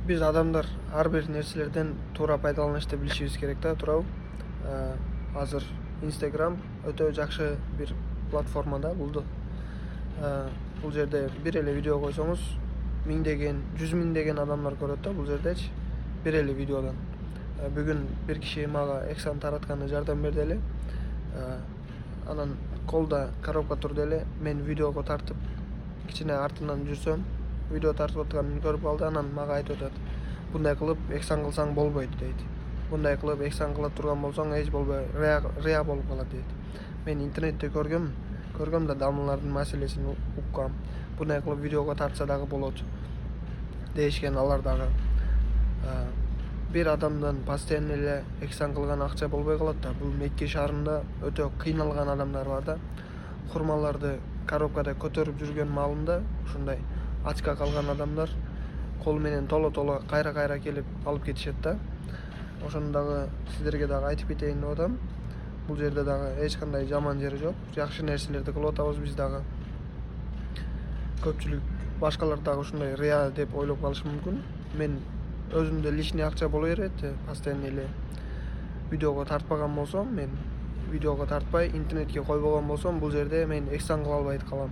Biz адамдар ар бир нерселерден туура пайдаланышты билишибиз керек да, туурабы? Азыр Instagram өтө жакшы бир платформа да бул. Бул жерде бир эле видео койсоңуз, миңдеген, 100 миңдеген адамдар көрөт да бул жердечи, бир эле видеодон. Бүгүн бир киши мага эксан таратканы жардам берди эле. Анан колдо коробка турду эле, мен видеого тартып, кичине артынан жүрсөм, видео тартып атканын көрүп алды. Анан мага айтып атат: "Bunday кылып эксан кылсаң болбойт" дейт. "Bunday кылып эксан кыла турган болсоң эч болбой рыя болуп калат" дейт. Мен интернетте көргөм да дамылардын маселесин уккам. Bunday кылып видеого тартса дагы болот дешкен алар дагы. Бир адамдан постоянно эле эксан кылган акча болбой калат да. Бул Мекке шаарында өтө кыйналган адамдар бар да. Хурмаларды коробкада көтөрүп жүргөн маалында ушундай ачка калган адамдар кол менен толо кайра келип алып кетишет да. Ошону дагы сиздерге дагы айтып кетейин деп атам. Бул жерде дагы эч кандай жаман жери жок. Жакшы нерселерди кылып атабыз биз дагы. Көпчүлүк башкалар дагы ушундай рыя деп ойлоп калышы мүмкүн. Мен өзүмдө лишний акча боло берет, постоянно эле видеого тартпаган болсом, мен видеого тартпай интернетке койбогон болсом, бул жерде мен эксан кыла албай калам,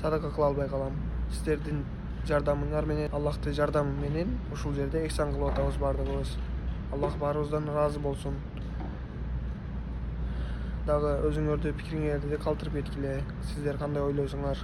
садака кыла албай калам. Сиздердин жардамыңар менен, Аллахтын жардамы менен ушул жерде эксан кылып атабыз бардыгыбыз. Аллах баарыбыздан ыраазы болсун. Дагы өзүңөрдү пикириңерди калтырып кеткиле. Сиздер кандай ойлойсуңар?